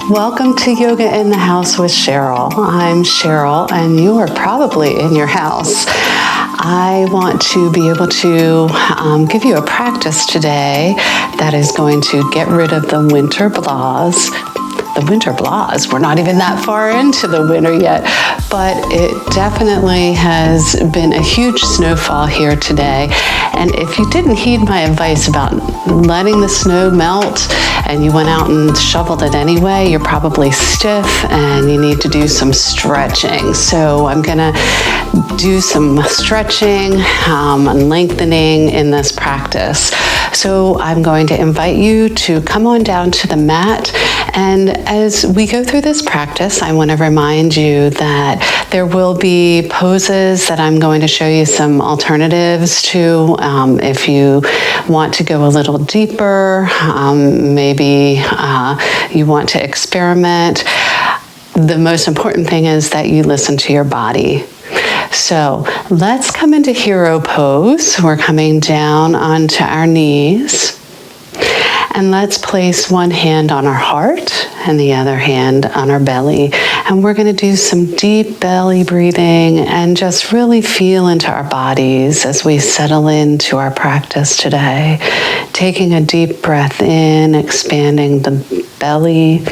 Welcome to Yoga in the House with Cheryl. I'm Cheryl, and you are probably in your house. I want to be able to give you a practice today that is going to get rid of the winter blahs. The winter blahs, we're not even that far into the winter yet, but it definitely has been a huge snowfall here today. And if you didn't heed my advice about letting the snow melt and you went out and shoveled it anyway, you're probably stiff and you need to do some stretching. So I'm gonna do some stretching and lengthening in this practice. So I'm going to invite you to come on down to the mat. And as we go through this practice, I want to remind you that there will be poses that I'm going to show you some alternatives to. If you want to go a little deeper, maybe you want to experiment. The most important thing is that you listen to your body. So let's come into hero pose. We're coming down onto our knees. And let's place one hand on our heart and the other hand on our belly. And we're going to do some deep belly breathing and just really feel into our bodies as we settle into our practice today. Taking a deep breath in, expanding the belly.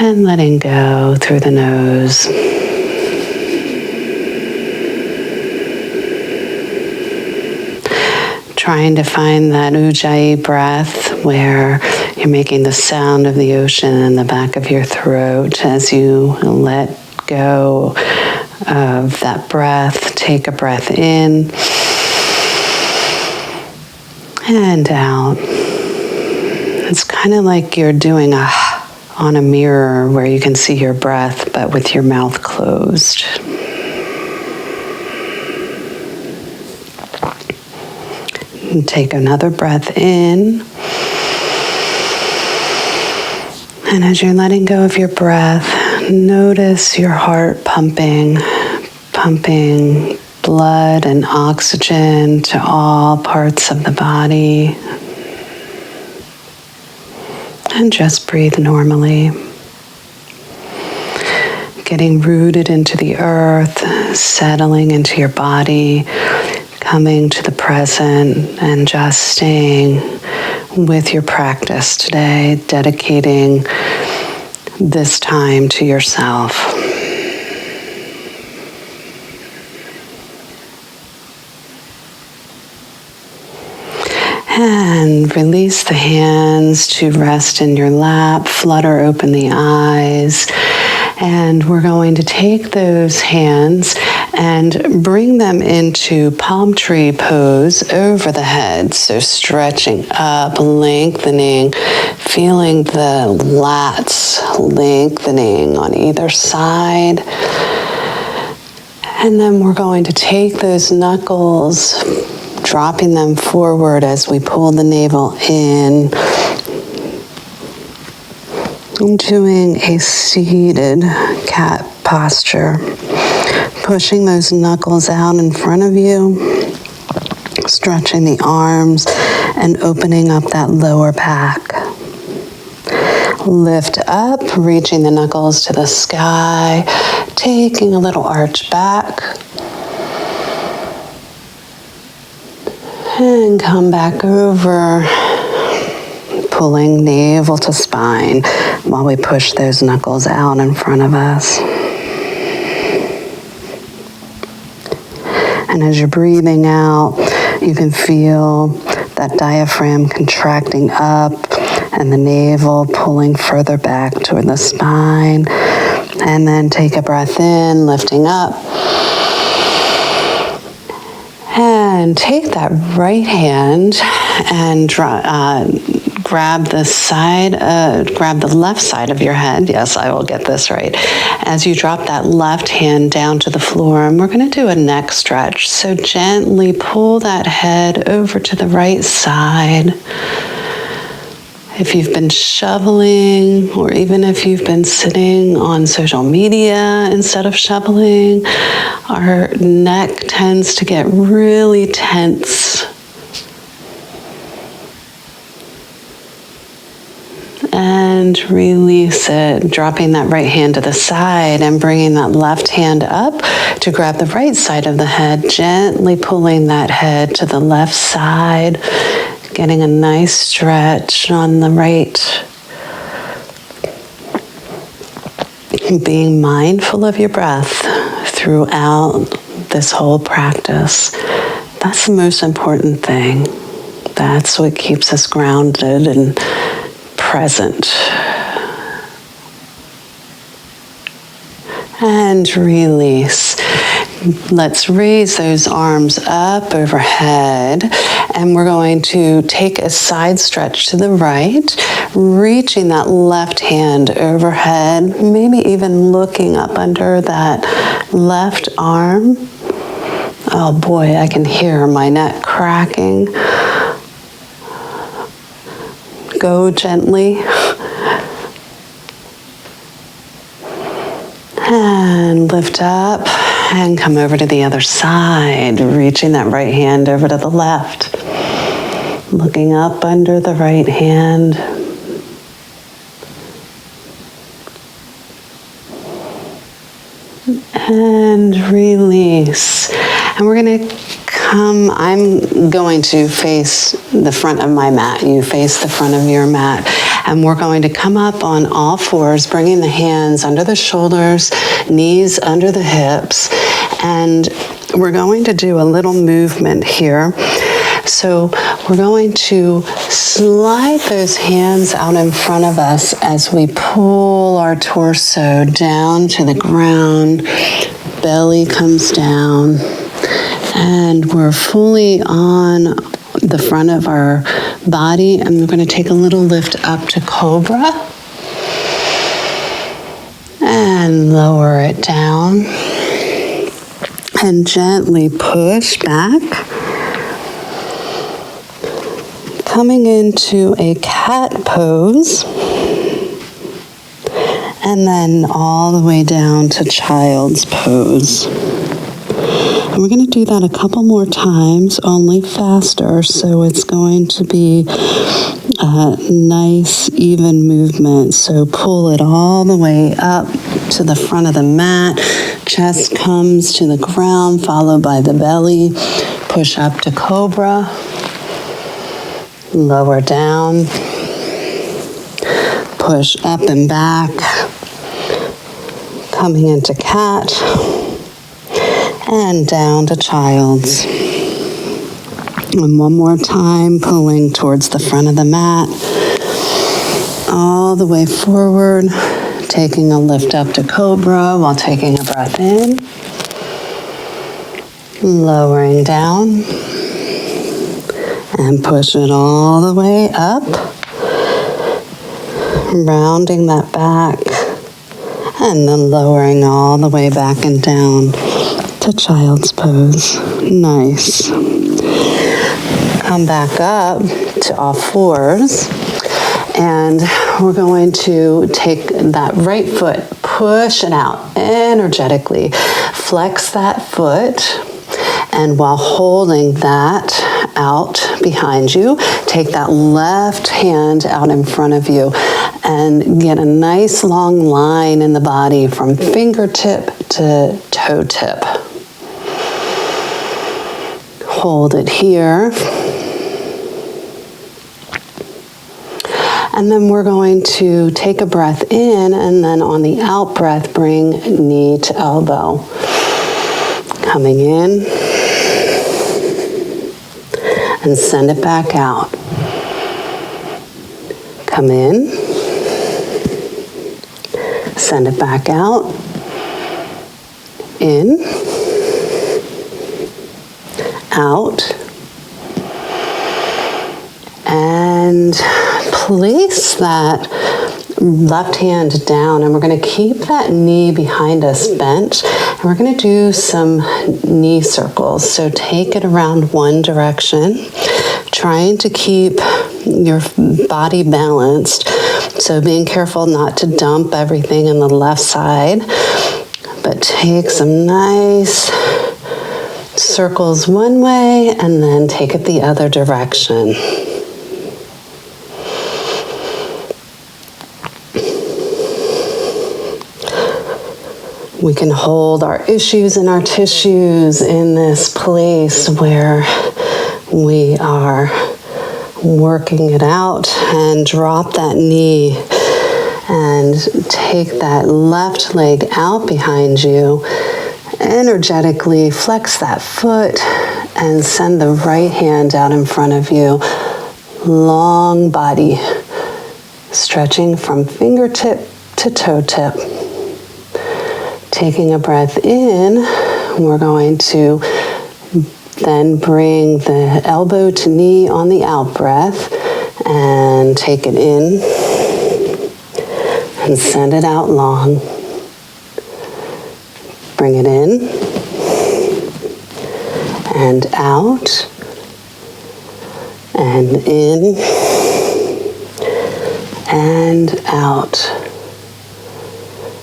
And letting go through the nose. Trying to find that Ujjayi breath where you're making the sound of the ocean in the back of your throat as you let go of that breath. Take a breath in and out. It's kind of like you're doing on a mirror where you can see your breath, but with your mouth closed. And take another breath in. And as you're letting go of your breath, notice your heart pumping blood and oxygen to all parts of the body. And just breathe normally. Getting rooted into the earth, settling into your body, coming to the present and just staying with your practice today, dedicating this time to yourself. And release the hands to rest in your lap, flutter open the eyes. And we're going to take those hands and bring them into palm tree pose over the head. So stretching up, lengthening, feeling the lats lengthening on either side. And then we're going to take those knuckles, dropping them forward as we pull the navel in. I'm doing a seated cat posture, pushing those knuckles out in front of you, stretching the arms and opening up that lower back. Lift up, reaching the knuckles to the sky, taking a little arch back, and come back over, pulling navel to spine while we push those knuckles out in front of us. And as you're breathing out, you can feel that diaphragm contracting up and the navel pulling further back toward the spine. And then take a breath in, lifting up. And take that right hand and grab the left side of your head. Yes, I will get this right. As you drop that left hand down to the floor, and we're going to do a neck stretch. So gently pull that head over to the right side. If you've been shoveling, or even if you've been sitting on social media instead of shoveling, our neck tends to get really tense. And release it, dropping that right hand to the side and bringing that left hand up to grab the right side of the head, gently pulling that head to the left side, getting a nice stretch on the right. Being mindful of your breath throughout this whole practice. That's the most important thing. That's what keeps us grounded and present. And release. Let's raise those arms up overhead, and we're going to take a side stretch to the right, reaching that left hand overhead, maybe even looking up under that left arm. Oh boy, I can hear my neck cracking. Go gently. And lift up and come over to the other side, reaching that right hand over to the left. Looking up under the right hand. And release. And we're going to I'm going to face the front of my mat. You face the front of your mat. And we're going to come up on all fours, bringing the hands under the shoulders, knees under the hips. And we're going to do a little movement here. So we're going to slide those hands out in front of us as we pull our torso down to the ground. Belly comes down. And we're fully on the front of our body, and we're going to take a little lift up to Cobra and lower it down and gently push back, coming into a cat pose, and then all the way down to child's pose. And we're going to do that a couple more times, only faster, so it's going to be a nice, even movement. So pull it all the way up to the front of the mat. Chest comes to the ground, followed by the belly. Push up to Cobra. Lower down. Push up and back. Coming into cat. And down to child's. And one more time, pulling towards the front of the mat. All the way forward, taking a lift up to Cobra while taking a breath in. Lowering down. And push it all the way up. Rounding that back. And then lowering all the way back and down to child's pose. Nice. Come back up to all fours, and we're going to take that right foot, push it out energetically, flex that foot, and while holding that out behind you, take that left hand out in front of you and get a nice long line in the body from fingertip to toe tip. Hold it here. And then we're going to take a breath in, and then on the out breath, bring knee to elbow. Coming in. And send it back out. Come in. Send it back out. In. Out. And place that left hand down, and we're going to keep that knee behind us bent, and we're going to do some knee circles. So take it around one direction, trying to keep your body balanced. So being careful not to dump everything on the left side, but take some nice circles one way and then take it the other direction. We can hold our issues and our tissues in this place where we are working it out, and drop that knee and take that left leg out behind you. Energetically flex that foot and send the right hand out in front of you. Long body, stretching from fingertip to toe tip. Taking a breath in, we're going to then bring the elbow to knee on the out breath and take it in and send it out long. Bring it in and out and in and out.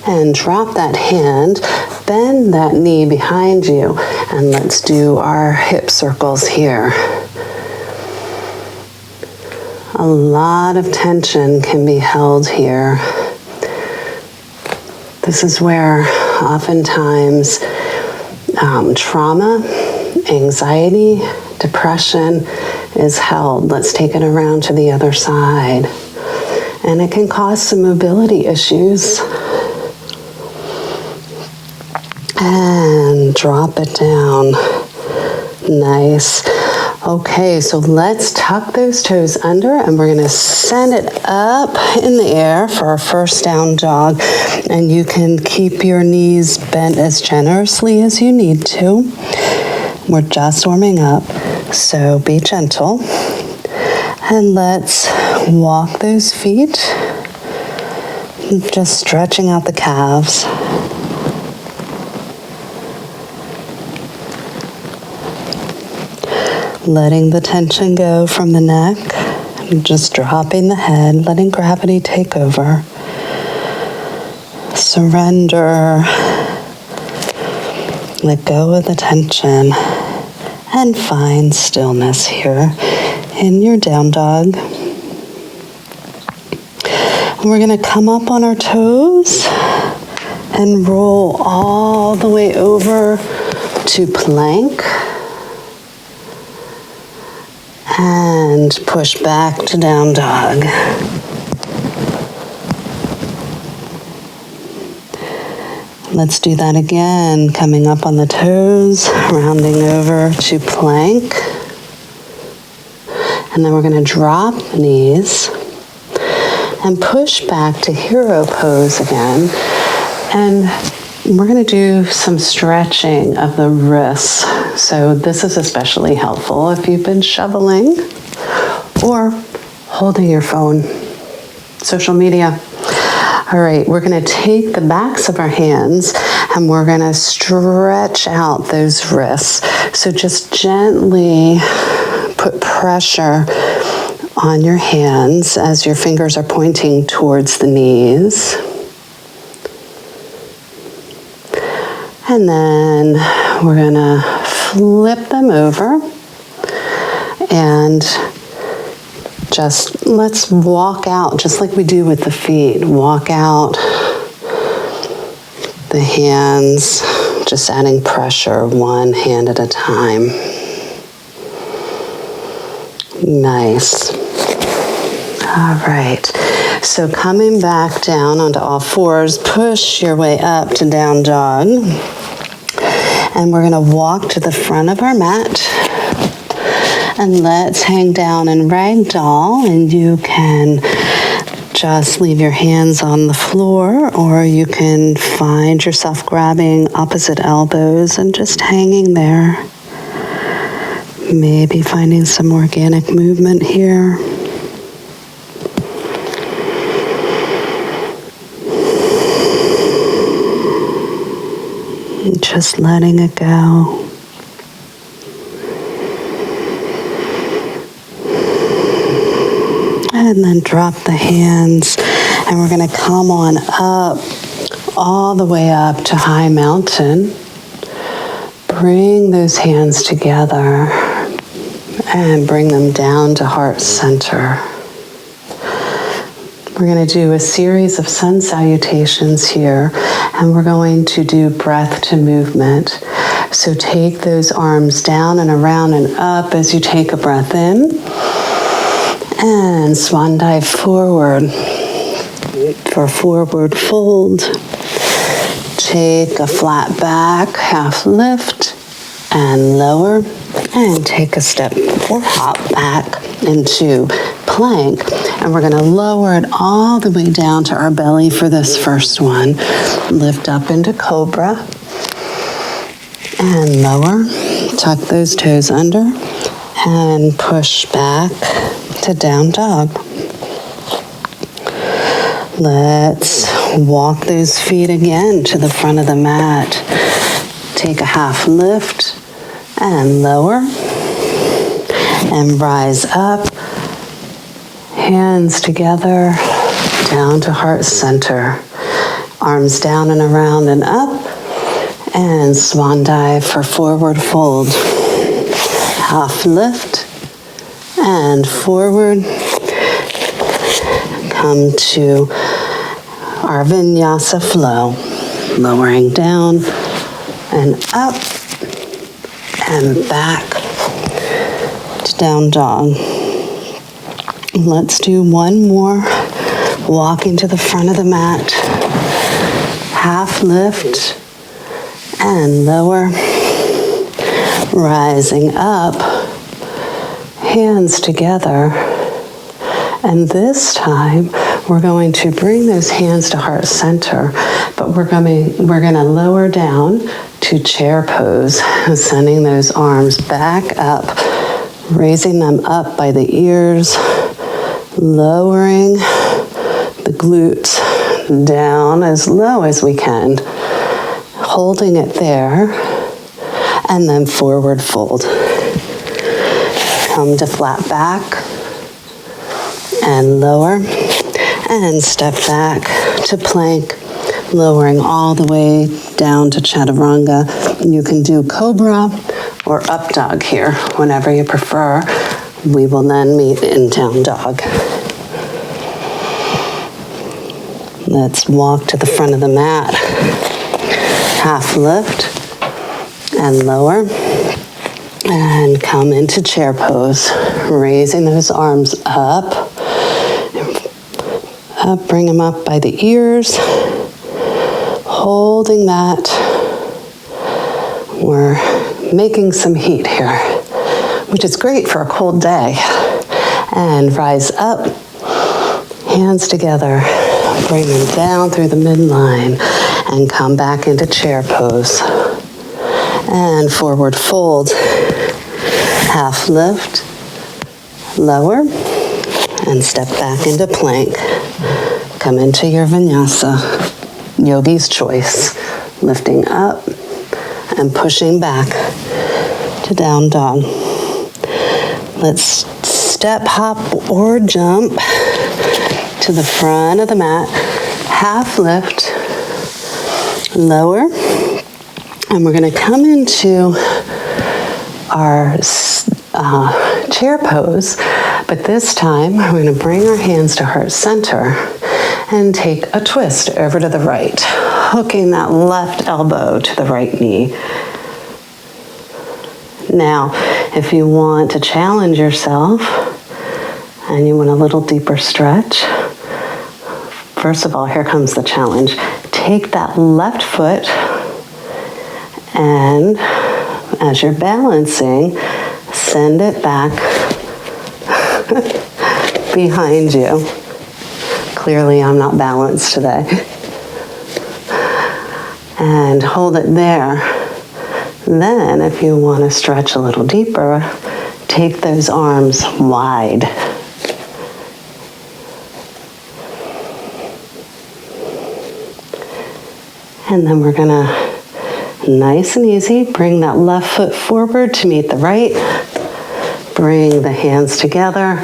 And drop that hand, bend that knee behind you, and let's do our hip circles here. A lot of tension can be held here. This is where oftentimes trauma, anxiety, depression is held. Let's take it around to the other side. And it can cause some mobility issues. And drop it down. Nice. Okay, so let's tuck those toes under, and we're going to send it up in the air for our first down dog. And you can keep your knees bent as generously as you need to. We're just warming up, so be gentle. And let's walk those feet, just stretching out the calves. Letting the tension go from the neck, just dropping the head, letting gravity take over. Surrender. Let go of the tension and find stillness here in your down dog. And we're going to come up on our toes and roll all the way over to plank. And push back to down dog. Let's do that again, coming up on the toes, rounding over to plank. And then we're going to drop the knees and push back to hero pose again. And we're going to do some stretching of the wrists. So this is especially helpful if you've been shoveling or holding your phone, social media. All right, we're going to take the backs of our hands and we're going to stretch out those wrists. So just gently put pressure on your hands as your fingers are pointing towards the knees. And then we're going to flip them over and just let's walk out, just like we do with the feet. Walk out the hands, just adding pressure one hand at a time. Nice. All right. So coming back down onto all fours, push your way up to down dog. And we're going to walk to the front of our mat. And let's hang down in ragdoll. And you can just leave your hands on the floor, or you can find yourself grabbing opposite elbows and just hanging there. Maybe finding some organic movement here. Just letting it go. And then drop the hands, and we're going to come on up, all the way up to high mountain. Bring those hands together and bring them down to heart center. We're going to do a series of sun salutations here, and we're going to do breath to movement. So take those arms down and around and up as you take a breath in. And swan dive forward for forward fold. Take a flat back, half lift, and lower. And take a step or hop back into plank. And we're going to lower it all the way down to our belly for this first one. Lift up into cobra. And lower. Tuck those toes under. And push back to down dog. Let's walk those feet again to the front of the mat. Take a half lift and lower. And rise up. Hands together, down to heart center. Arms down and around and up. And swan dive for forward fold. Half lift and forward. Come to our vinyasa flow. Lowering down and up and back to down dog. Let's do one more. Walking to the front of the mat. Half lift and lower. Rising up. Hands together. And this time, we're going to bring those hands to heart center, but we're going to lower down to chair pose, sending those arms back up, raising them up by the ears, lowering the glutes down as low as we can, holding it there, and then forward fold. Come to flat back and lower, and step back to plank, lowering all the way down to chaturanga. You can do cobra or up dog here, whenever you prefer. We will then meet in down dog. Let's walk to the front of the mat. Half lift and lower. And come into chair pose. Raising those arms up. Bring them up by the ears. Holding that. We're making some heat here, which is great for a cold day. And rise up. Hands together. Bring them down through the midline and come back into chair pose. And forward fold. Half lift. Lower. And step back into plank. Come into your vinyasa. Yogi's choice. Lifting up and pushing back to down dog. Let's step, hop, or jump to the front of the mat. Half lift. Lower. And we're going to come into our chair pose, but this time we're going to bring our hands to heart center and take a twist over to the right, hooking that left elbow to the right knee. Now, if you want to challenge yourself and you want a little deeper stretch, first of all, here comes the challenge. Take that left foot and as you're balancing, send it back behind you. Clearly, I'm not balanced today. And hold it there. Then, if you want to stretch a little deeper, take those arms wide. And then we're going to, nice and easy, bring that left foot forward to meet the right. Bring the hands together.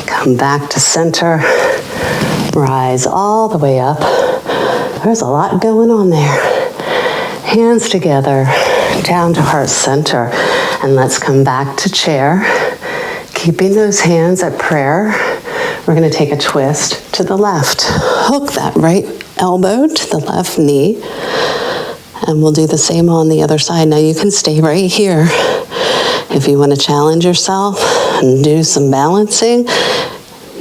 Come back to center. Rise all the way up. There's a lot going on there. Hands together, down to heart center. And let's come back to chair. Keeping those hands at prayer, we're going to take a twist to the left. Hook that right elbow to the left knee. And we'll do the same on the other side. Now you can stay right here. If you want to challenge yourself and do some balancing,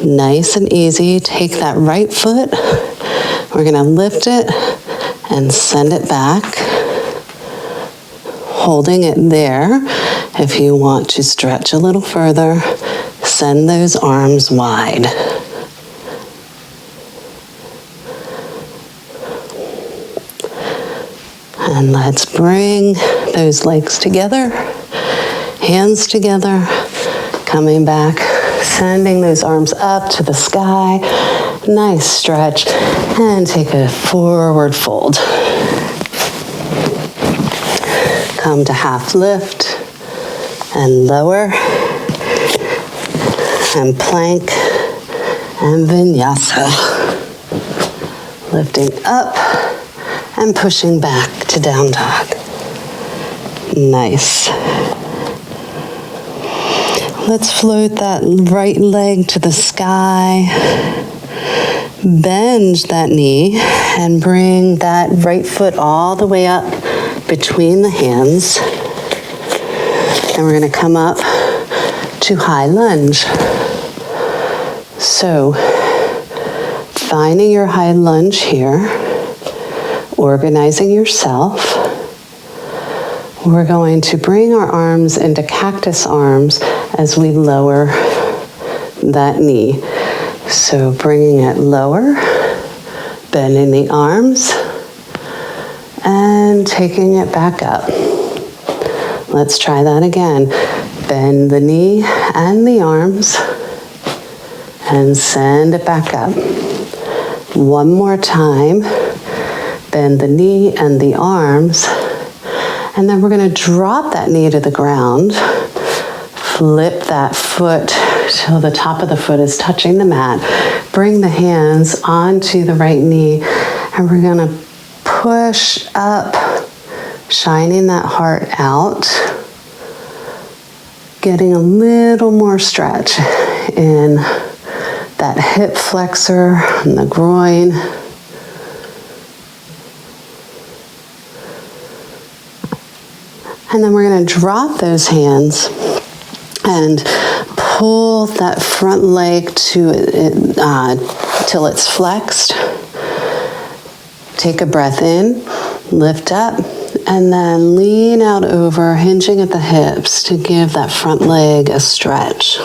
nice and easy. Take that right foot. We're going to lift it and send it back. Holding it there. If you want to stretch a little further, send those arms wide. And let's bring those legs together, hands together, coming back, sending those arms up to the sky. Nice stretch, and take a forward fold. Come to half lift and lower, and plank and vinyasa. Lifting up and pushing back to down dog. Nice. Let's float that right leg to the sky. Bend that knee and bring that right foot all the way up between the hands. And we're going to come up to high lunge. So, finding your high lunge here, organizing yourself. We're going to bring our arms into cactus arms as we lower that knee. So bringing it lower, bending the arms, and taking it back up. Let's try that again. Bend the knee and the arms, and send it back up. One more time. Bend the knee and the arms, and then we're going to drop that knee to the ground. Flip that foot till the top of the foot is touching the mat. Bring the hands onto the right knee, and we're going to push up, shining that heart out, getting a little more stretch in that hip flexor and the groin. And then we're going to drop those hands and pull that front leg to till it's flexed. Take a breath in, lift up, and then lean out over, hinging at the hips to give that front leg a stretch.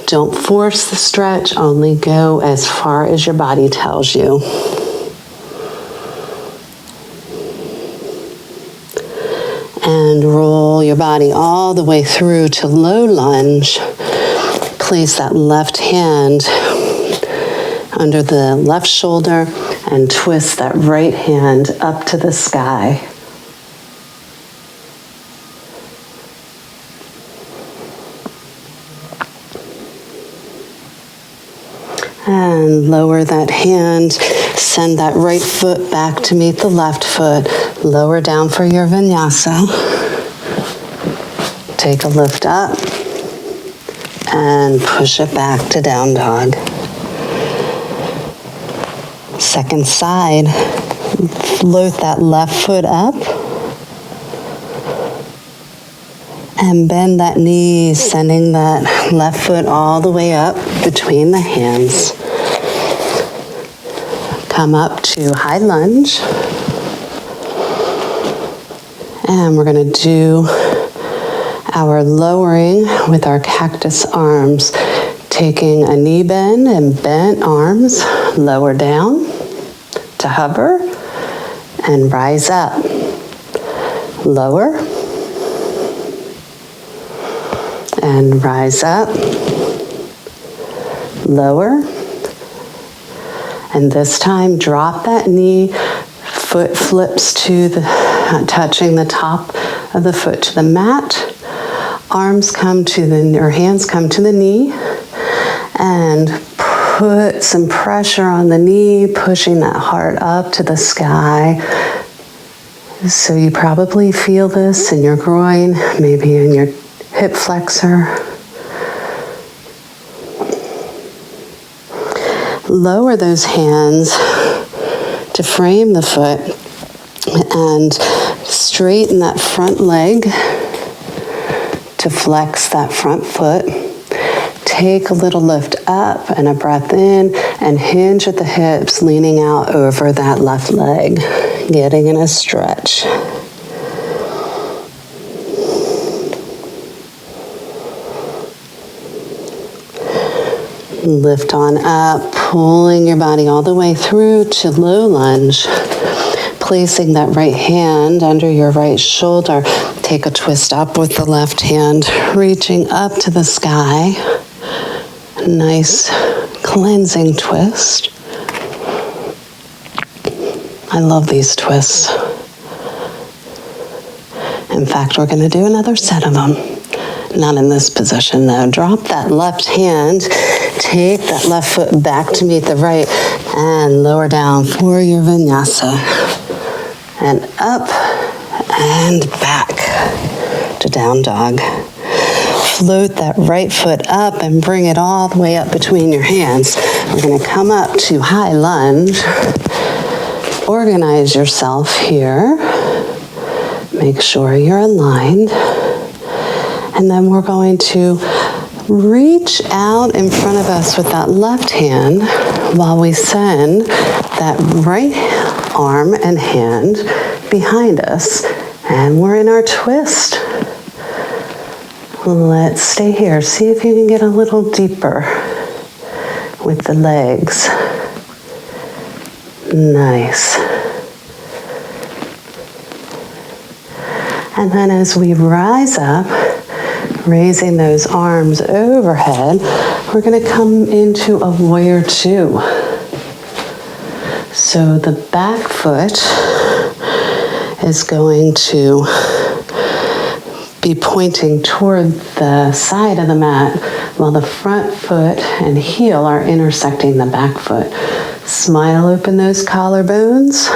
Don't force the stretch, only go as far as your body tells you. And roll your body all the way through to low lunge. Place that left hand under the left shoulder and twist that right hand up to the sky. And lower that hand, send that right foot back to meet the left foot, lower down for your vinyasa. Take a lift up and push it back to down dog. Second side, float that left foot up and bend that knee, sending that left foot all the way up between the hands. Come up to high lunge. And we're going to do our lowering with our cactus arms, taking a knee bend and bent arms, lower down to hover and rise up. Lower and rise up. Lower. And this time, drop that knee, foot flips to the, touching the top of the foot to the mat. Arms come to the, or hands come to the knee, and put some pressure on the knee, pushing that heart up to the sky. So you probably feel this in your groin, maybe in your hip flexor. lower those hands to frame the foot and straighten that front leg to flex that front foot. Take a little lift up and a breath in and hinge at the hips, leaning out over that left leg, getting in a stretch. Lift on up, pulling your body all the way through to low lunge. Placing that right hand under your right shoulder. Take a twist up with the left hand, reaching up to the sky. Nice cleansing twist. I love these twists. In fact, we're going to do another set of them. Not in this position though. Drop that left hand, take that left foot back to meet the right, and lower down for your vinyasa. And up and back to down dog. Float that right foot up and bring it all the way up between your hands. We're going to come up to high lunge. Organize yourself here. Make sure you're aligned. And then we're going to reach out in front of us with that left hand while we send that right arm and hand behind us. And we're in our twist. Let's stay here. See if you can get a little deeper with the legs. Nice. And then as we rise up, raising those arms overhead, we're going to come into a warrior two. So the back foot is going to be pointing toward the side of the mat while the front foot and heel are intersecting the back foot. Smile open those collarbones.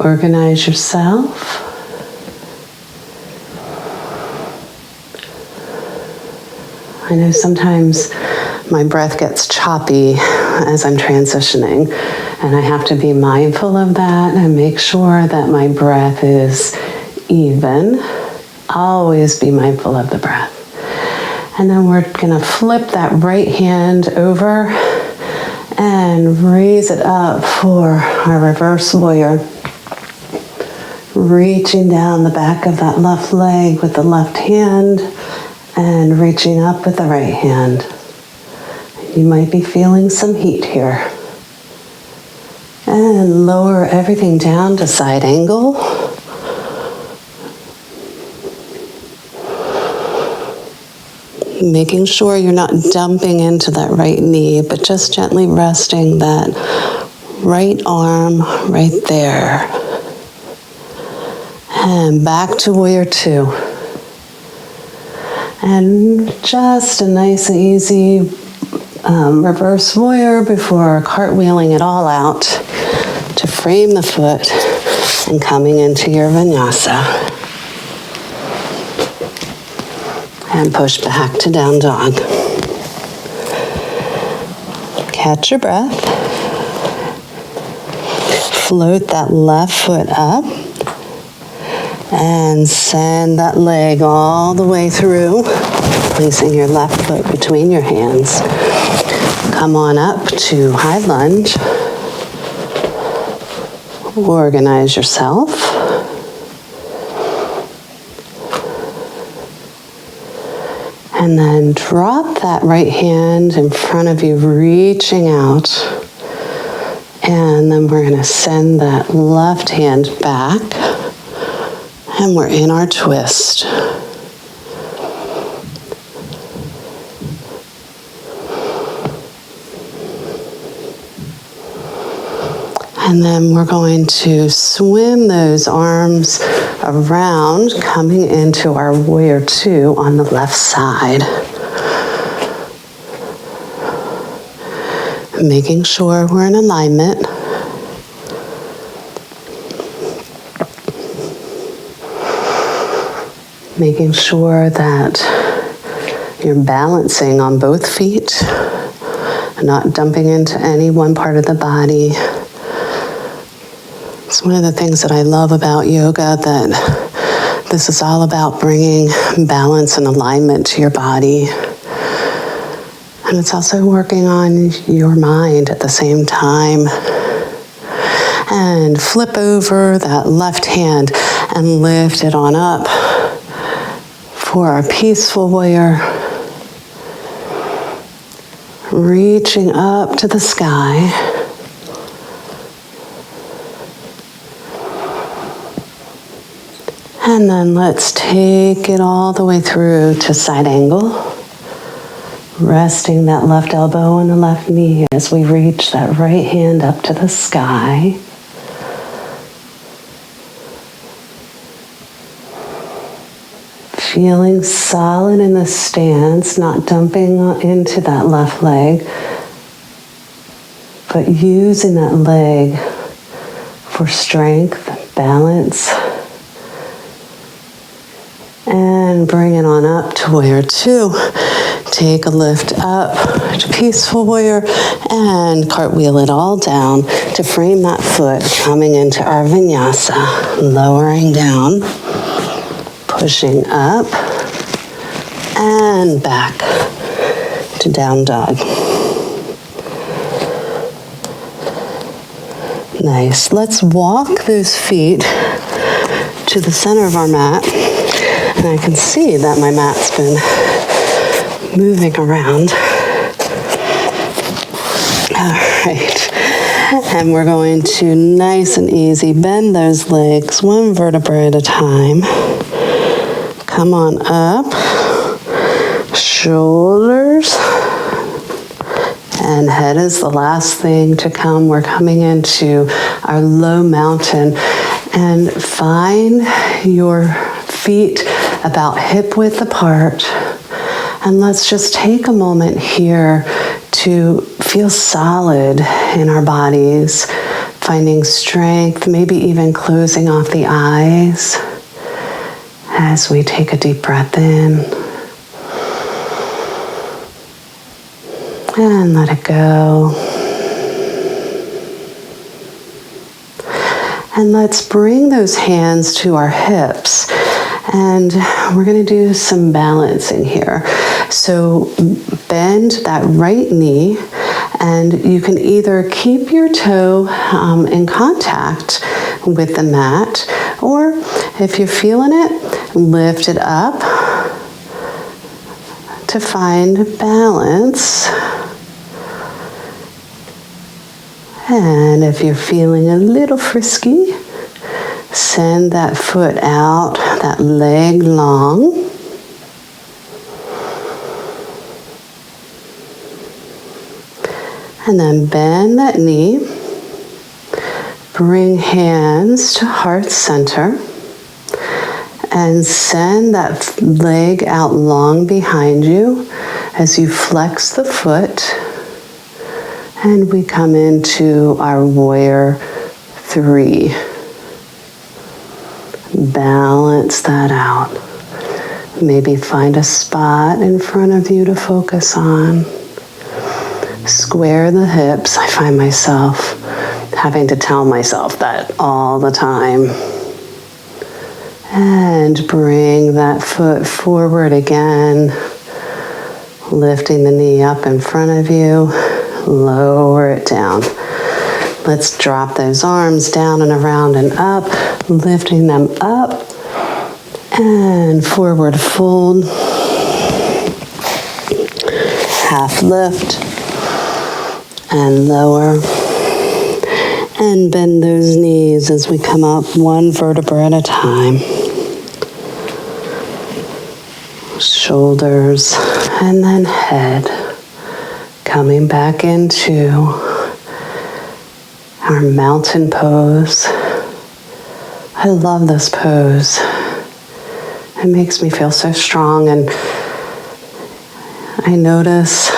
Organize yourself. I know sometimes my breath gets choppy as I'm transitioning, and I have to be mindful of that and make sure that my breath is even. Always be mindful of the breath. And then we're going to flip that right hand over and raise it up for our reverse warrior. Reaching down the back of that left leg with the left hand and reaching up with the right hand. You might be feeling some heat here. And lower everything down to side angle. Making sure you're not dumping into that right knee, but just gently resting that right arm right there. And back to warrior two. And just a nice and easy reverse warrior before cartwheeling it all out to frame the foot and coming into your vinyasa. And push back to down dog. Catch your breath. Float that left foot up. And send that leg all the way through, placing your left foot between your hands. Come on up to high lunge. Organize yourself. And then drop that right hand in front of you, reaching out. And then we're going to send that left hand back. And we're in our twist. And then we're going to swim those arms around, coming into our warrior two on the left side. Making sure we're in alignment. Making sure that you're balancing on both feet not dumping into any one part of the body. It's one of the things that I love about yoga, that this is all about bringing balance and alignment to your body. And it's also working on your mind at the same time. And flip over that left hand and lift it on up for our peaceful warrior. Reaching up to the sky. And then let's take it all the way through to side angle. Resting that left elbow on the left knee as we reach that right hand up to the sky. Feeling solid in the stance, not dumping into that left leg, but using that leg for strength, balance, and bring it on up to warrior two. Take a lift up to peaceful warrior and cartwheel it all down to frame that foot, coming into our vinyasa, lowering down, pushing up and back to down dog. Nice. Let's walk those feet to the center of our mat. And I can see that my mat's been moving around. All right. And we're going to, nice and easy, bend those legs one vertebra at a time. Come on up, shoulders, and head is the last thing to come. We're coming into our low mountain, and find your feet about hip width apart. And let's just take a moment here to feel solid in our bodies, finding strength, maybe even closing off the eyes. As we take a deep breath in and let it go. And let's bring those hands to our hips. And we're going to do some balancing here. So bend that right knee, and you can either keep your toe in contact with the mat, or if you're feeling it, lift it up to find balance. And if you're feeling a little frisky, send that foot out, that leg long. And then bend that knee. Bring hands to heart center. And send that leg out long behind you as you flex the foot. And we come into our warrior three. Balance that out. Maybe find a spot in front of you to focus on. Square the hips. I find myself having to tell myself that all the time. And bring that foot forward again. Lifting the knee up in front of you. Lower it down. Let's drop those arms down and around and up. Lifting them up. And forward fold. Half lift. And lower. And bend those knees as we come up one vertebra at a time. Shoulders and then head. Coming back into our mountain pose. I love this pose. It makes me feel so strong, and I notice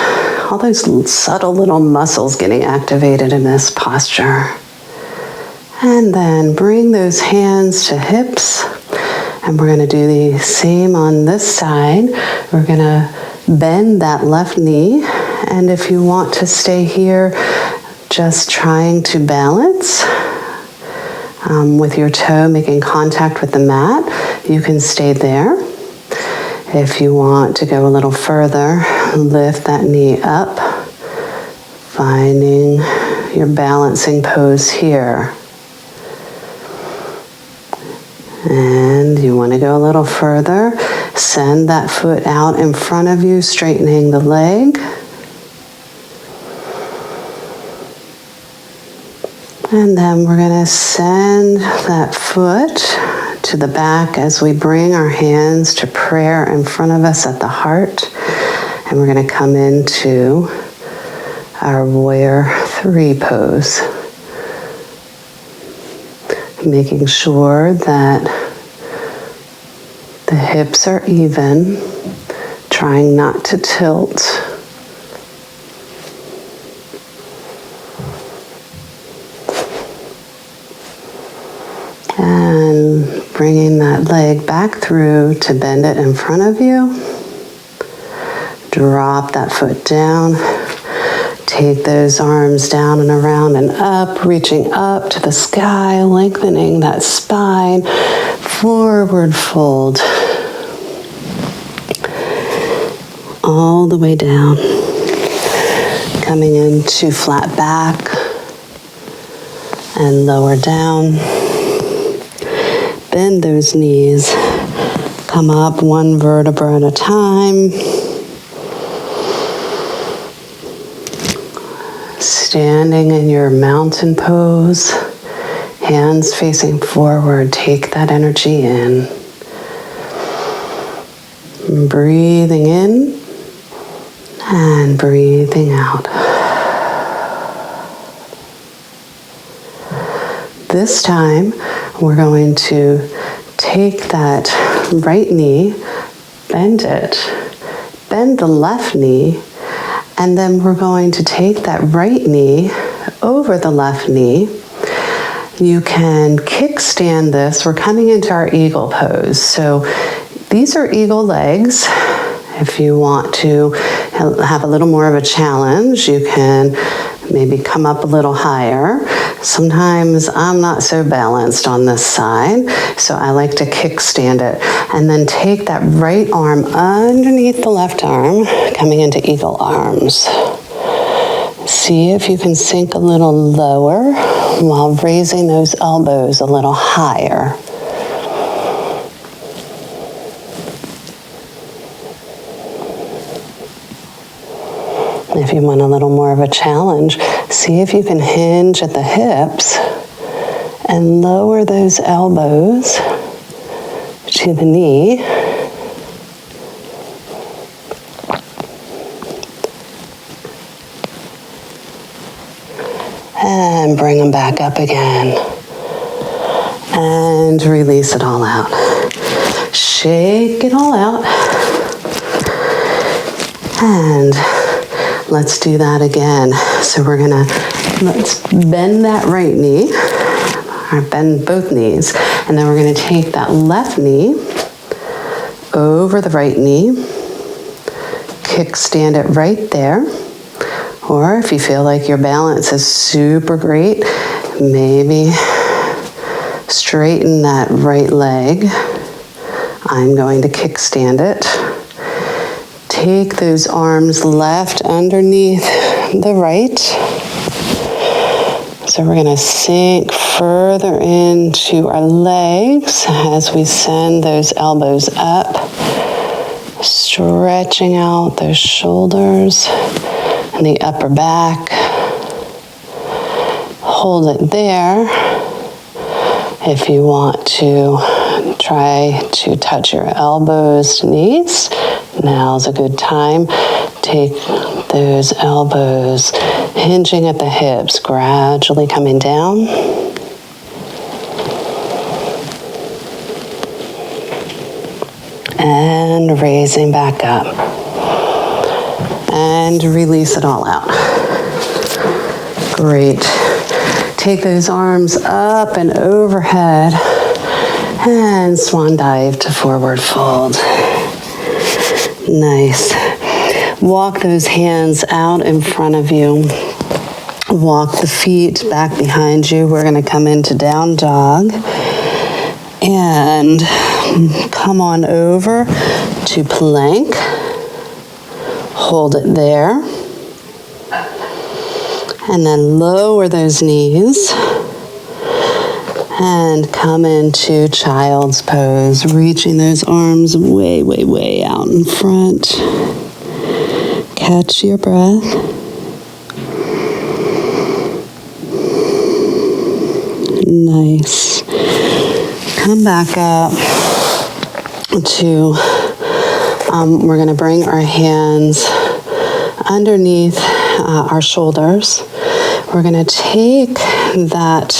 all those subtle little muscles getting activated in this posture. And then bring those hands to hips. And we're going to do the same on this side. We're going to bend that left knee And if you want to stay here, just trying to balance with your toe making contact with the mat, you can stay there. If you want to go a little further, lift that knee up, finding your balancing pose here. And you want to go a little further, send that foot out in front of you, straightening the leg. And then we're going to send that foot to the back as we bring our hands to prayer in front of us at the heart. And we're going to come into our Warrior 3 pose. Making sure that the hips are even, trying not to tilt. And bringing that leg back through to bend it in front of you. Drop that foot down. Take those arms down and around and up, reaching up to the sky, lengthening that spine. Forward fold. All the way down. Coming into flat back and lower down. Bend those knees. Come up one vertebra at a time. Standing in your mountain pose, hands facing forward, take that energy in. Breathing in and breathing out. This time, we're going to take that right knee, bend it, bend the left knee, and then we're going to take that right knee over the left knee. You can kickstand this. We're coming into our eagle pose. So these are eagle legs. If you want to have a little more of a challenge, you can maybe come up a little higher. Sometimes I'm not so balanced on this side, so I like to kickstand it. And then take that right arm underneath the left arm, coming into eagle arms. See if you can sink a little lower while raising those elbows a little higher. If you want a little more of a challenge, see if you can hinge at the hips and lower those elbows to the knee. And bring them back up again. And release it all out. Shake it all out. And let's do that again. So let's bend that right knee, or bend both knees, and then we're gonna take that left knee over the right knee, kickstand it right there, or if you feel like your balance is super great, maybe straighten that right leg. I'm going to kickstand it. Take those arms left underneath the right. So we're going to sink further into our legs as we send those elbows up, stretching out those shoulders and the upper back. Hold it there. If you want to try to touch your elbows to knees, now's a good time. Take those elbows, hinging at the hips, gradually coming down. And raising back up. And release it all out. Great. Take those arms up and overhead. And swan dive to forward fold. Nice. Walk those hands out in front of you. Walk the feet back behind you. We're going to come into down dog. And come on over to plank. Hold it there. And then lower those knees. And come into child's pose, reaching those arms way, way, way out in front. Catch your breath. Nice. Come back up to, we're going to bring our hands underneath our shoulders. We're going to take that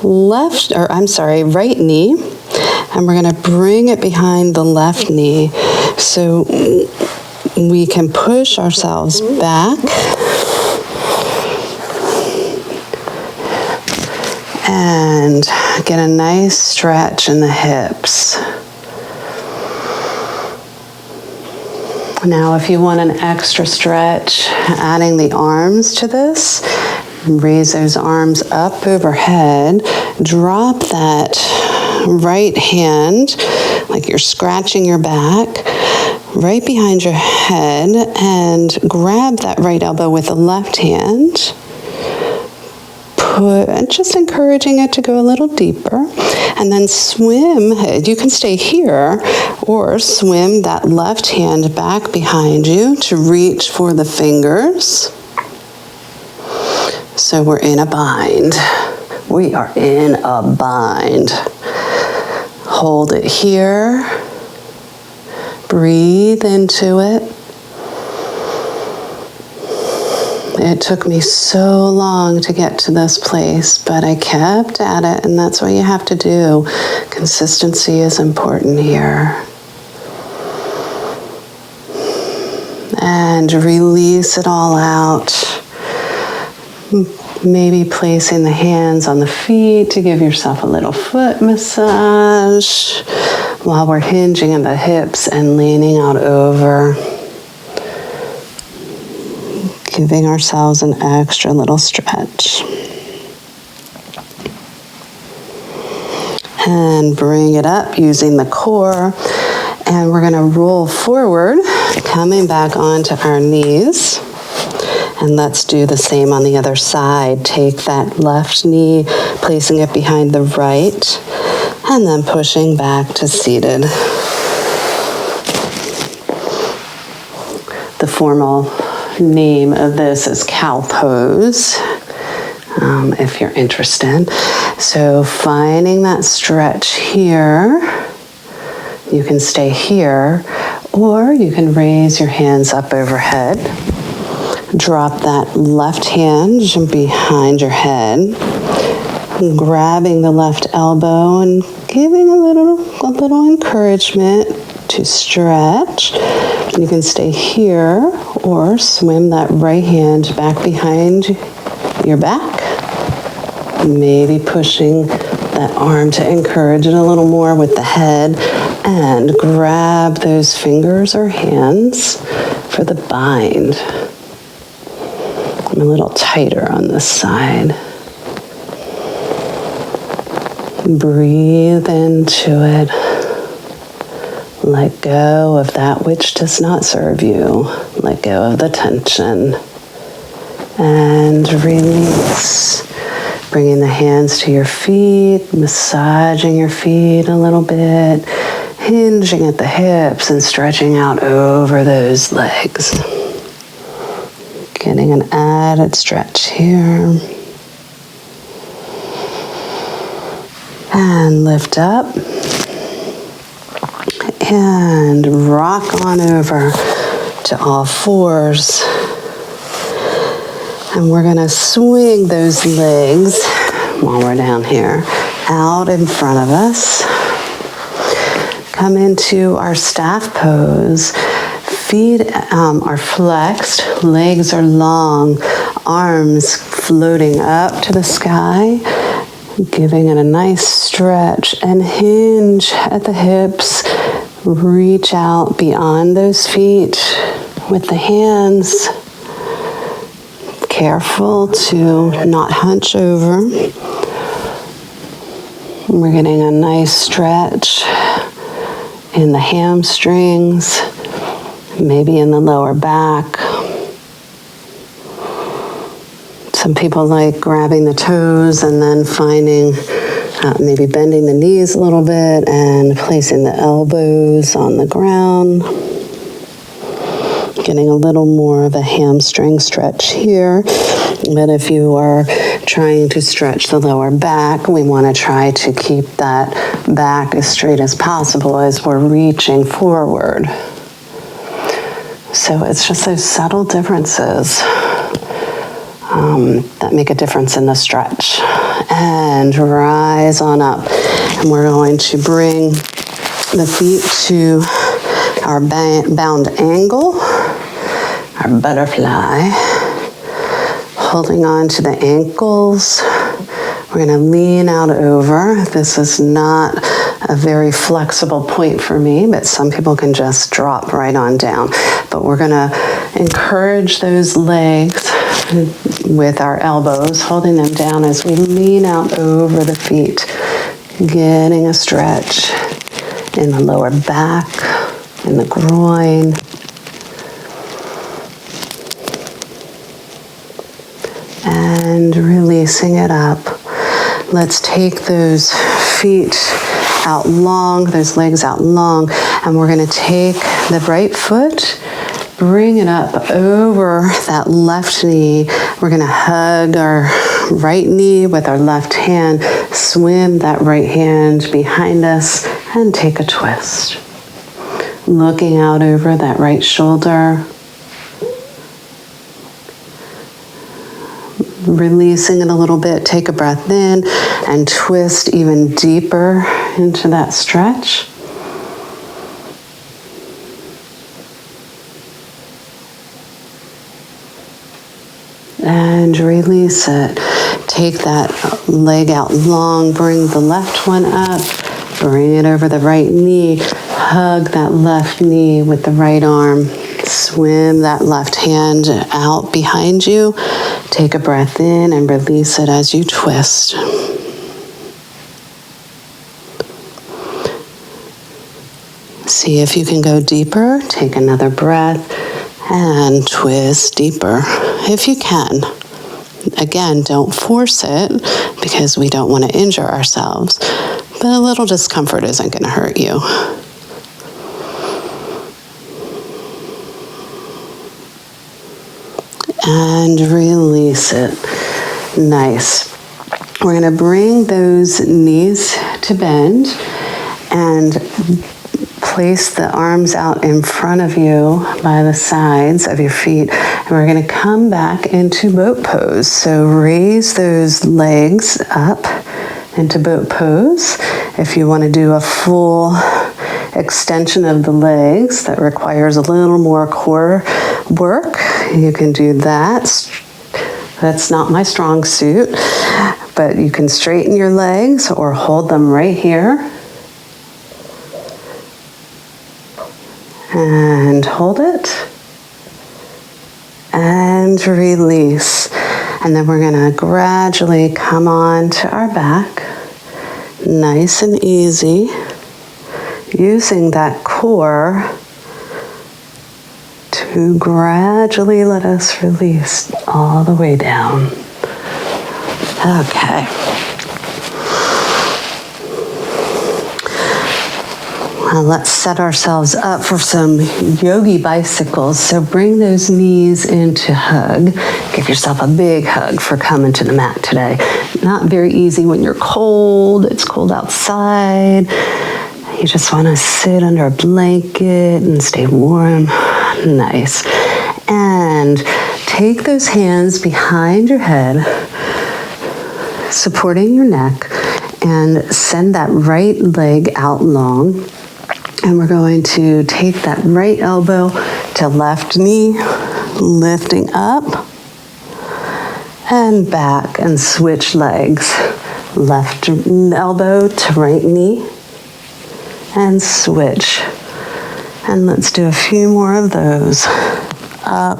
right knee, and we're going to bring it behind the left knee so we can push ourselves back and get a nice stretch in the hips. Now, if you want an extra stretch, adding the arms to this, raise those arms up overhead, drop that right hand like you're scratching your back right behind your head, and grab that right elbow with the left hand. Just encouraging it to go a little deeper, and then swim. You can stay here or swim that left hand back behind you to reach for the fingers. So we're in a bind. We are in a bind. Hold it here. Breathe into it. It took me so long to get to this place, but I kept at it, and that's what you have to do. Consistency is important here. And release it all out. Maybe placing the hands on the feet to give yourself a little foot massage while we're hinging in the hips and leaning out over. Giving ourselves an extra little stretch. And bring it up using the core. And we're going to roll forward, coming back onto our knees. And let's do the same on the other side. Take that left knee, placing it behind the right, and then pushing back to seated. The formal name of this is cow pose, if you're interested. So finding that stretch here, you can stay here, or you can raise your hands up overhead. Drop that left hand behind your head, grabbing the left elbow and giving a little encouragement to stretch. You can stay here or swim that right hand back behind your back. Maybe pushing that arm to encourage it a little more with the head, and grab those fingers or hands for the bind. I'm a little tighter on this side. Breathe into it. Let go of that which does not serve you. Let go of the tension. And release. Bringing the hands to your feet, massaging your feet a little bit, hinging at the hips and stretching out over those legs. Getting an added stretch here. And lift up. And rock on over to all fours. And we're going to swing those legs while we're down here out in front of us. Come into our staff pose. Feet are flexed, legs are long, arms floating up to the sky, giving it a nice stretch, and hinge at the hips. Reach out beyond those feet, with the hands. Careful to not hunch over. We're getting a nice stretch in the hamstrings, maybe in the lower back. Some people like grabbing the toes and then finding, maybe bending the knees a little bit and placing the elbows on the ground. Getting a little more of a hamstring stretch here. But if you are trying to stretch the lower back, we want to try to keep that back as straight as possible as we're reaching forward. So it's just those subtle differences that make a difference in the stretch. And rise on up. And we're going to bring the feet to our bound angle, our butterfly, holding on to the ankles. We're going to lean out over. This is not a very flexible point for me, but some people can just drop right on down. But we're going to encourage those legs with our elbows, holding them down as we lean out over the feet, getting a stretch in the lower back, in the groin. And releasing it up. Let's take those feet out long, those legs out long, and we're going to take the right foot, bring it up over that left knee. We're going to hug our right knee with our left hand, swim that right hand behind us, and take a twist. Looking out over that right shoulder. Releasing it a little bit, take a breath in and twist even deeper into that stretch. And release it. Take that leg out long, bring the left one up, bring it over the right knee, hug that left knee with the right arm, swim that left hand out behind you. Take a breath in and release it as you twist. See if you can go deeper. Take another breath and twist deeper if you can. Again, don't force it because we don't want to injure ourselves, but a little discomfort isn't going to hurt you. And release it. Nice. We're going to bring those knees to bend and place the arms out in front of you by the sides of your feet. And we're going to come back into boat pose. So raise those legs up into boat pose. If you want to do a full extension of the legs that requires a little more core work, you can do that. That's not my strong suit, but you can straighten your legs or hold them right here. And hold it. And release. And then we're going to gradually come on to our back. Nice and easy. Using that core to gradually let us release all the way down. Okay. Well, let's set ourselves up for some yogi bicycles. So bring those knees into hug. Give yourself a big hug for coming to the mat today. Not very easy when you're cold. It's cold outside. You just want to sit under a blanket and stay warm. Nice. And take those hands behind your head, supporting your neck, and send that right leg out long. And we're going to take that right elbow to left knee, lifting up and back, and switch legs. Left elbow to right knee and switch. And let's do a few more of those. up,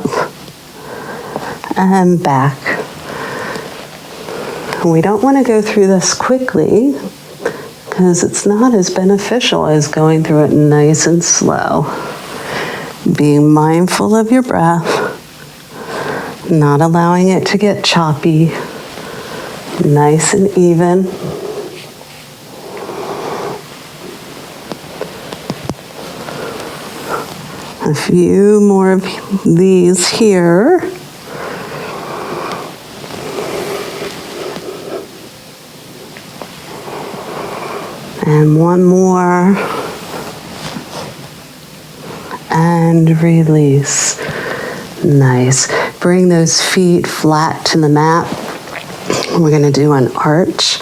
and back. We don't want to go through this quickly because it's not as beneficial as going through it nice and slow. Being mindful of your breath, not allowing it to get choppy, nice and even. A few more of these here. And one more. And release. Nice. Bring those feet flat to the mat. We're going to do an arch.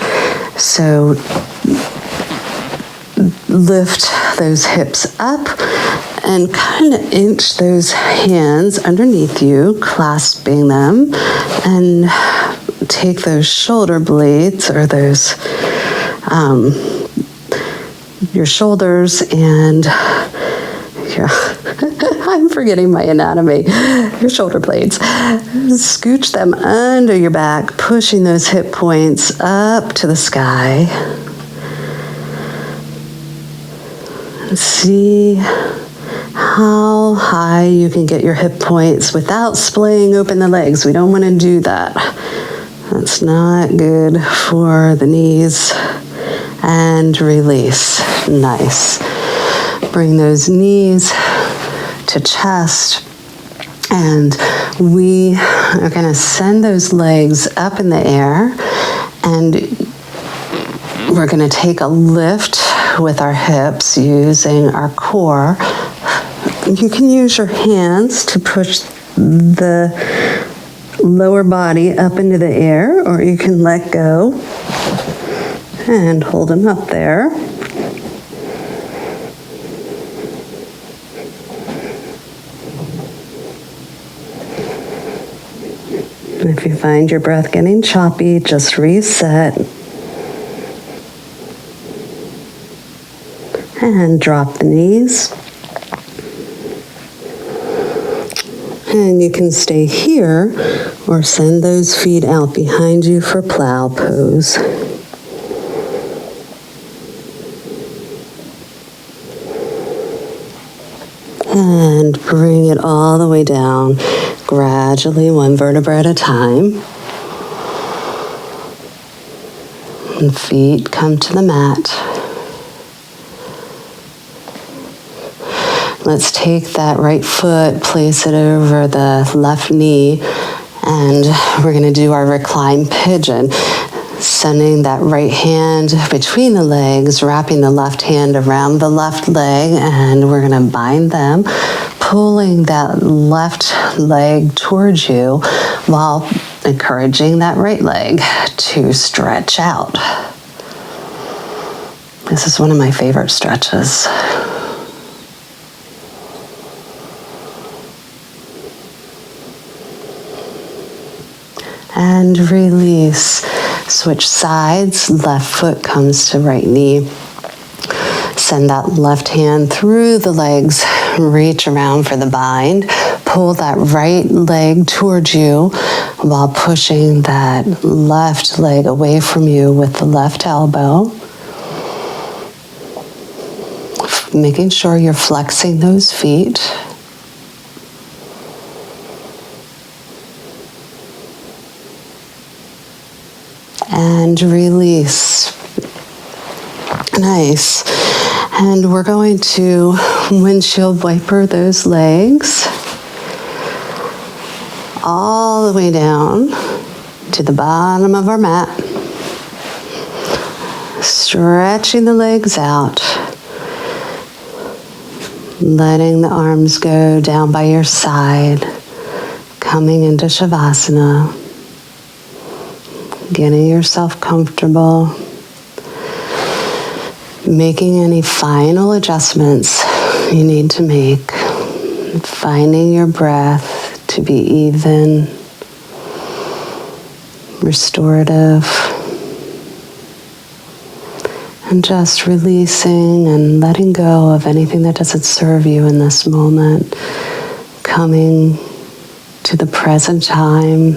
So lift those hips up and kind of inch those hands underneath you, clasping them, and take those shoulder blades or those your shoulders and your I'm forgetting my anatomy. Your shoulder blades. Scooch them under your back, pushing those hip points up to the sky. See how high you can get your hip points without splaying open the legs. We don't want to do that. That's not good for the knees. And release. Nice. Bring those knees to chest. And we are going to send those legs up in the air. And we're going to take a lift with our hips using our core. You can use your hands to push the lower body up into the air, or you can let go and hold them up there. If you find your breath getting choppy, just reset. And drop the knees. And you can stay here or send those feet out behind you for plow pose. And bring it all the way down, gradually, one vertebra at a time. And feet come to the mat. Let's take that right foot, place it over the left knee, and we're going to do our reclined pigeon. Sending that right hand between the legs, wrapping the left hand around the left leg, and we're going to bind them, pulling that left leg towards you while encouraging that right leg to stretch out. This is one of my favorite stretches. And release. Switch sides, left foot comes to right knee. Send that left hand through the legs, reach around for the bind. Pull that right leg towards you while pushing that left leg away from you with the left elbow. Making sure you're flexing those feet. And release. Nice. And we're going to windshield wiper those legs all the way down to the bottom of our mat. Stretching the legs out. Letting the arms go down by your side. Coming into Shavasana. Getting yourself comfortable, making any final adjustments you need to make, finding your breath to be even, restorative, and just releasing and letting go of anything that doesn't serve you in this moment, coming to the present time.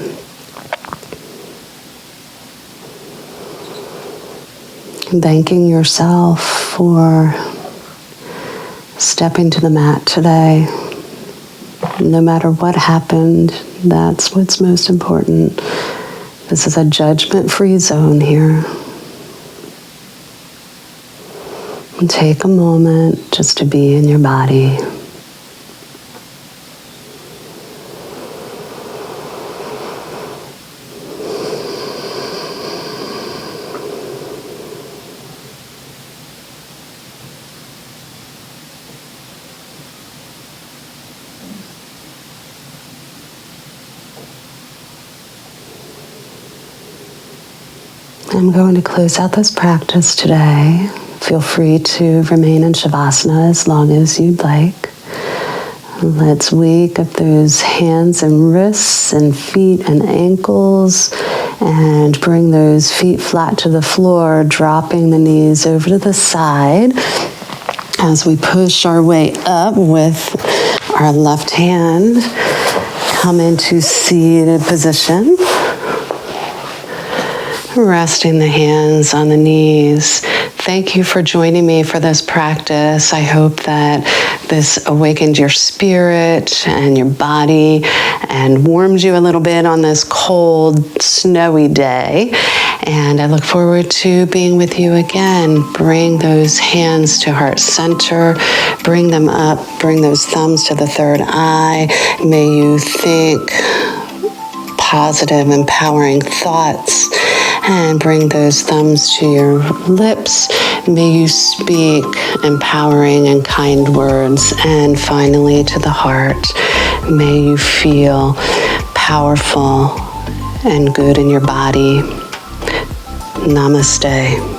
Thanking yourself for stepping to the mat today. No matter what happened, that's what's most important. This is a judgment-free zone here. And take a moment just to be in your body. I'm going to close out this practice today. Feel free to remain in Shavasana as long as you'd like. Let's wake up those hands and wrists and feet and ankles and bring those feet flat to the floor, dropping the knees over to the side as we push our way up with our left hand. Come into seated position. Resting the hands on the knees. Thank you for joining me for this practice. I hope that this awakened your spirit and your body and warmed you a little bit on this cold, snowy day. And I look forward to being with you again. Bring those hands to heart center. Bring them up. Bring those thumbs to the third eye. May you think positive, empowering thoughts. And bring those thumbs to your lips. May you speak empowering and kind words. And finally, to the heart, may you feel powerful and good in your body. Namaste.